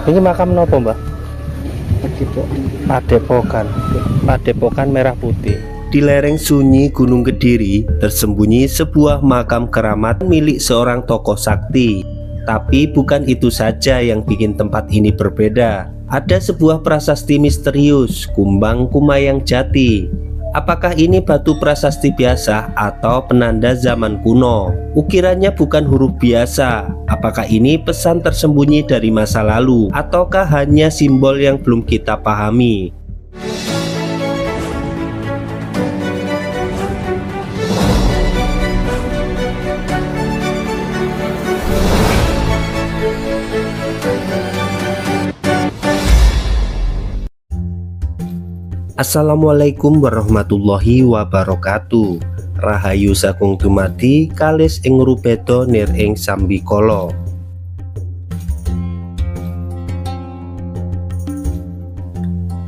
Ini makam nopo, Mbah? Padepokan. Padepokan. Padepokan Merah Putih. Di lereng sunyi Gunung Kediri tersembunyi sebuah makam keramat milik seorang tokoh sakti. Tapi bukan itu saja yang bikin tempat ini berbeda. Ada sebuah prasasti misterius, Kumbang Kumayang Jati. Apakah ini batu prasasti biasa atau penanda zaman kuno? Ukirannya bukan huruf biasa. Apakah ini pesan tersembunyi dari masa lalu ataukah hanya simbol yang belum kita pahami? Assalamualaikum warahmatullahi wabarakatuh. Rahayu Sakung Dumadi kalis ing rubedo nir ing Sambikala.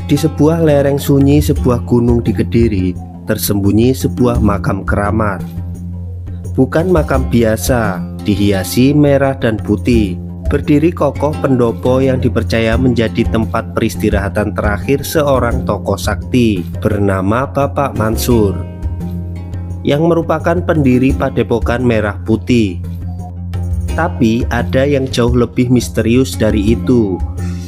Di sebuah lereng sunyi sebuah gunung di Kediri tersembunyi sebuah makam keramat. Bukan makam biasa, dihiasi merah dan putih. Berdiri kokoh pendopo yang dipercaya menjadi tempat peristirahatan terakhir seorang tokoh sakti bernama Bapak Mansur, yang merupakan pendiri Padepokan Merah Putih. Tapi ada yang jauh lebih misterius dari itu.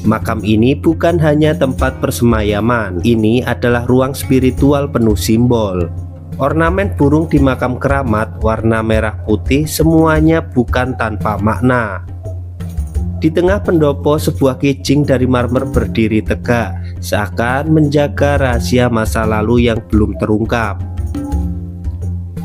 Makam ini bukan hanya tempat persemayaman, ini adalah ruang spiritual penuh simbol. Ornamen burung di makam keramat warna merah putih semuanya bukan tanpa makna. Di tengah pendopo sebuah kijing dari marmer berdiri tegak, seakan menjaga rahasia masa lalu yang belum terungkap.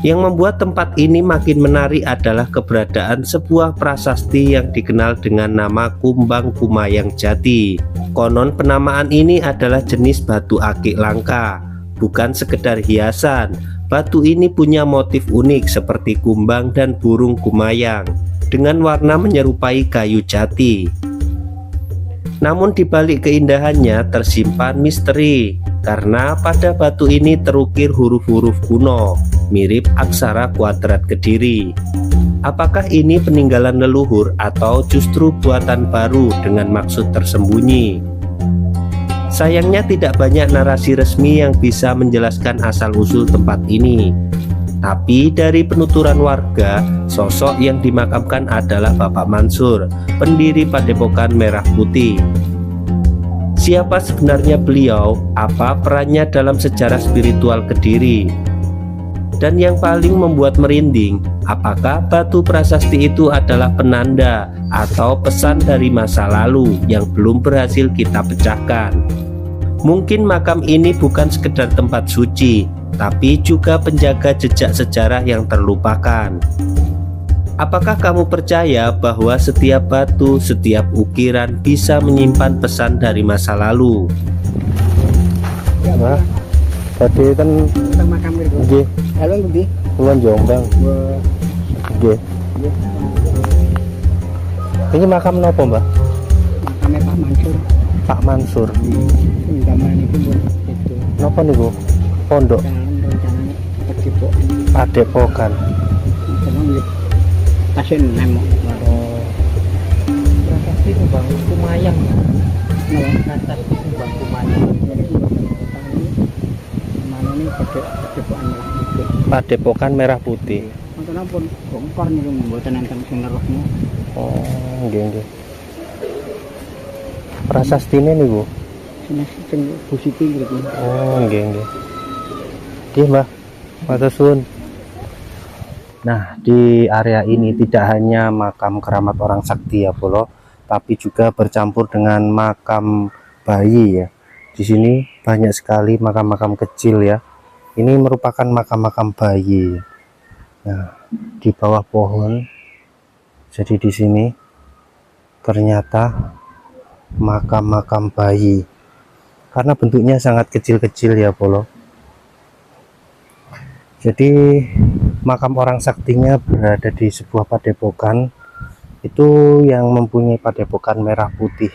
Yang membuat tempat ini makin menarik adalah keberadaan sebuah prasasti yang dikenal dengan nama Kumbang Kumayang Jati. Konon penamaan ini adalah jenis batu akik langka, bukan sekedar hiasan. Batu ini punya motif unik seperti kumbang dan burung kumayang, dengan warna menyerupai kayu jati. Namun di balik keindahannya tersimpan misteri, karena pada batu ini terukir huruf-huruf kuno, mirip aksara kuadrat Kediri. Apakah ini peninggalan leluhur atau justru buatan baru dengan maksud tersembunyi? Sayangnya tidak banyak narasi resmi yang bisa menjelaskan asal-usul tempat ini. Tapi dari penuturan warga, sosok yang dimakamkan adalah Bapak Mansur, pendiri Padepokan Merah Putih. Siapa sebenarnya beliau? Apa perannya dalam sejarah spiritual Kediri? Dan yang paling membuat merinding, apakah batu prasasti itu adalah penanda atau pesan dari masa lalu yang belum berhasil kita pecahkan? Mungkin makam ini bukan sekedar tempat suci, tapi juga penjaga jejak sejarah yang terlupakan. Apakah kamu percaya bahwa setiap batu, setiap ukiran bisa menyimpan pesan dari masa lalu? Ya, Mbah, tadi kan tentang makam itu. nggih, Halo, Budi. kula Jombang. Wah, Nggih. Ini makam nopo, Mbah? makamnya Pak Mansur. Pak Mansur. Zaman itu buat itu. Napa niku? Pondok Dan rencananya padepokan. Padepokan. Memang lihat pasien nemo. Prasasti Kumbang Kumayang. Nawa. Prasasti Kumbang Kumayang. Jadi padepokan ini mana ini padepokan itu. Padepokan Merah Putih. Mungkin pun bongkar nih membuatan enten sing rohnya. Oh, nggih nggih. Prasastine niku. Sini sing positif gitu. Oh, nggih nggih. Nggih, Mbah. Matur suwun. Nah, di area ini tidak hanya makam keramat orang sakti ya, Bolo, tapi juga bercampur dengan makam bayi ya. Di sini banyak sekali makam-makam kecil ya. Ini merupakan makam-makam bayi. Nah, di bawah pohon. Jadi di sini ternyata makam-makam bayi. Karena bentuknya sangat kecil-kecil ya, Bolo. Jadi makam orang saktinya berada di sebuah padepokan itu yang mempunyai Padepokan Merah Putih.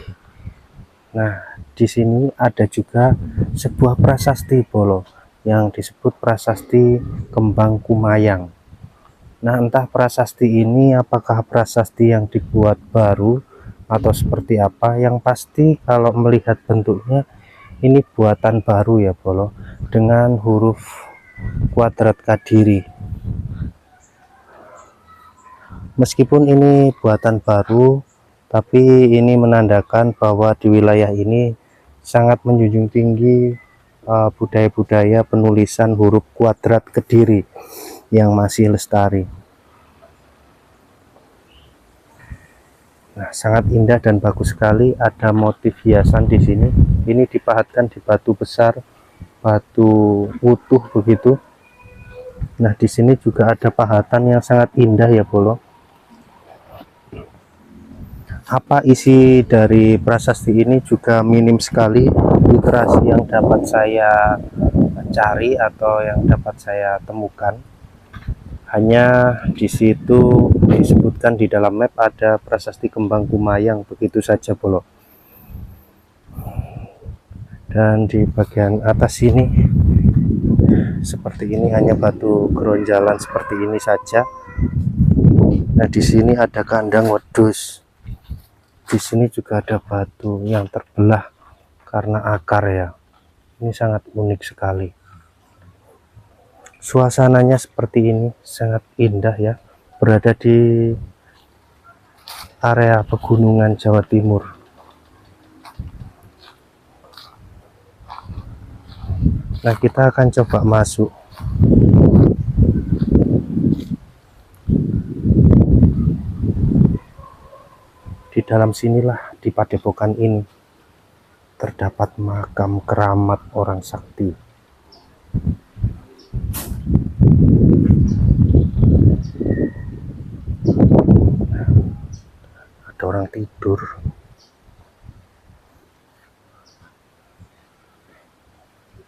Nah, di sini ada juga sebuah prasasti, Bolo, yang disebut prasasti Kembang Kumayang. Nah, entah prasasti ini apakah prasasti yang dibuat baru atau seperti apa. Yang pasti kalau melihat bentuknya ini buatan baru ya Bolo, dengan huruf kuadrat Kadiri. Meskipun ini buatan baru, tapi ini menandakan bahwa di wilayah ini sangat menjunjung tinggi budaya-budaya penulisan huruf kuadrat Kediri yang masih lestari. Nah, sangat indah dan bagus sekali. Ada motif hiasan di sini. Ini dipahatkan di batu besar, batu utuh begitu. Nah, di sini juga ada pahatan yang sangat indah ya Bolo. Apa isi dari prasasti ini juga minim sekali. Literasi yang dapat saya cari atau yang dapat saya temukan, hanya di situ disebutkan di dalam map ada prasasti Kembang Kumayang, begitu saja Bolo. Dan di bagian atas ini seperti ini, hanya batu geronjalan seperti ini saja. Nah, di sini ada kandang wedus. Di sini juga ada batu yang terbelah karena akar ya. Ini sangat unik sekali. Suasananya seperti ini, sangat indah ya. Berada di area pegunungan Jawa Timur. Nah, kita akan coba masuk. Di dalam sinilah, di padepokan ini, terdapat makam keramat orang sakti. Ada orang tidur.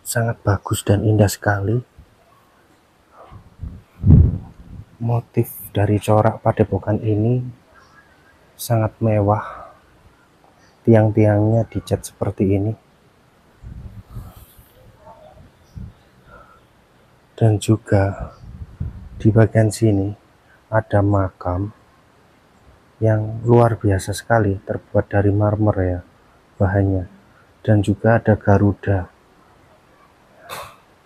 Sangat bagus dan indah sekali. Motif dari corak padepokan ini sangat mewah. Tiang-tiangnya dicat seperti ini. Dan juga di bagian sini ada makam yang luar biasa sekali, terbuat dari marmer ya bahannya. Dan juga ada Garuda.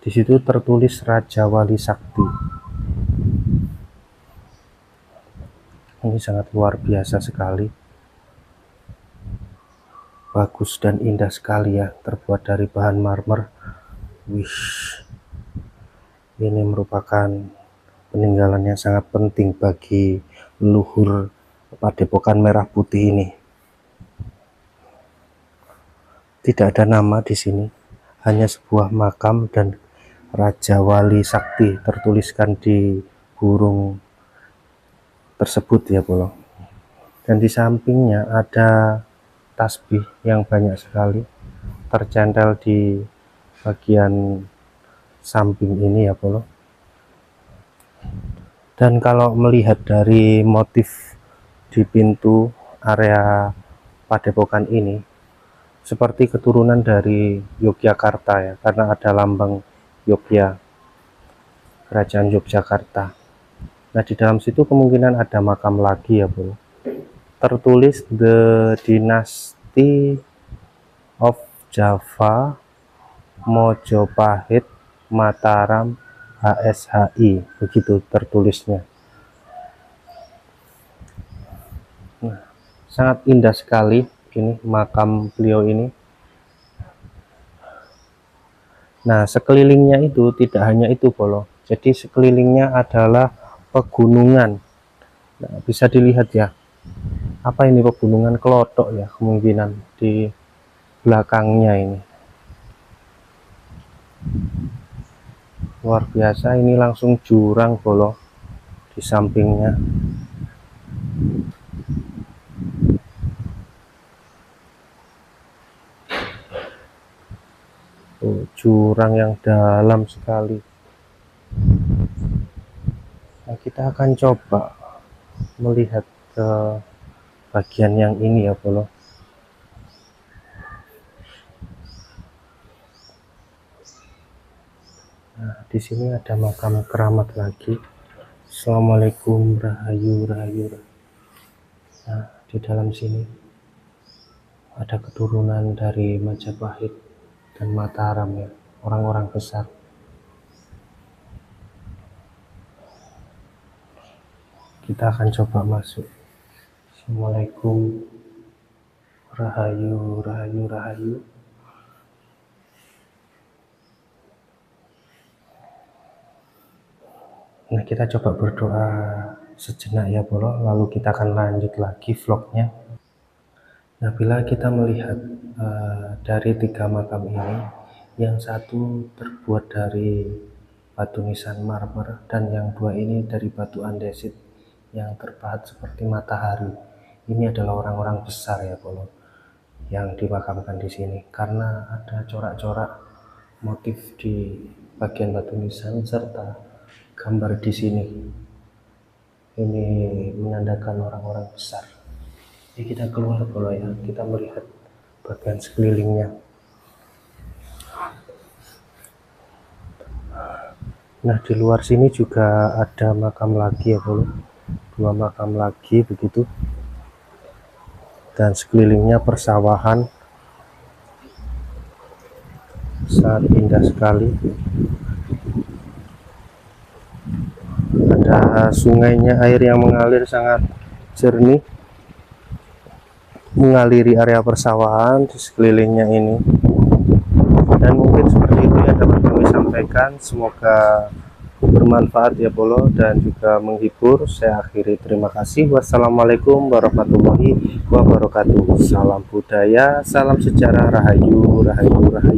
Di situ tertulis Raja Wali Sakti. Ini sangat luar biasa sekali. Bagus dan indah sekali ya, terbuat dari bahan marmer. Wish. Ini merupakan peninggalan yang sangat penting bagi leluhur Padepokan Merah Putih ini. Tidak ada nama di sini, hanya sebuah makam dan Raja Wali Sakti tertuliskan di burung tersebut ya Bolo. Dan di sampingnya ada tasbih yang banyak sekali tercantel di bagian samping ini ya Bolo. Dan kalau melihat dari motif di pintu area padepokan ini, seperti keturunan dari Yogyakarta ya, karena ada lambang Yogya, Kerajaan Yogyakarta. Nah, di dalam situ kemungkinan ada makam lagi ya Bro. Tertulis The Dynasty of Java, Mojopahit, Mataram, HSHI, begitu tertulisnya. Nah, sangat indah sekali ini makam beliau ini. Nah, sekelilingnya itu tidak hanya itu Bolo, jadi sekelilingnya adalah pegunungan. Nah, bisa dilihat ya, apa ini, pegunungan Klotok ya, kemungkinan di belakangnya ini. Luar biasa, ini langsung jurang Bolo di sampingnya. Jurang yang dalam sekali. Nah, kita akan coba melihat ke bagian yang ini ya Bolo. Nah, di sini ada makam keramat lagi. Assalamualaikum, rahayu, rahayu. Nah, di dalam sini ada keturunan dari Majapahit dan Mataram ya, orang-orang besar. Kita akan coba masuk. Assalamualaikum, rahayu, rahayu, rahayu. Nah, kita coba berdoa sejenak ya Bolo, lalu kita akan lanjut lagi vlognya. Nah, bila kita melihat dari 3 makam ini, yang satu terbuat dari batu nisan marmer dan yang 2 ini dari batu andesit yang terpahat seperti matahari. Ini adalah orang-orang besar ya Bolo yang dimakamkan di sini, karena ada corak-corak motif di bagian batu nisan serta gambar di sini. Ini menandakan orang-orang besar. Jadi kita keluar Bolo ya, kita melihat bagian sekelilingnya. Nah, di luar sini juga ada makam lagi ya Bolo, 2 makam lagi begitu, dan sekelilingnya persawahan, sangat indah sekali. Ada sungainya, air yang mengalir sangat jernih mengaliri area persawahan di sekelilingnya ini. Dan mungkin seperti itu yang dapat kami sampaikan, semoga bermanfaat ya Bolo dan juga menghibur. Saya akhiri, terima kasih. Wassalamualaikum warahmatullahi wabarakatuh. Salam budaya, salam sejarah, rahayu, rahayu, rahayu.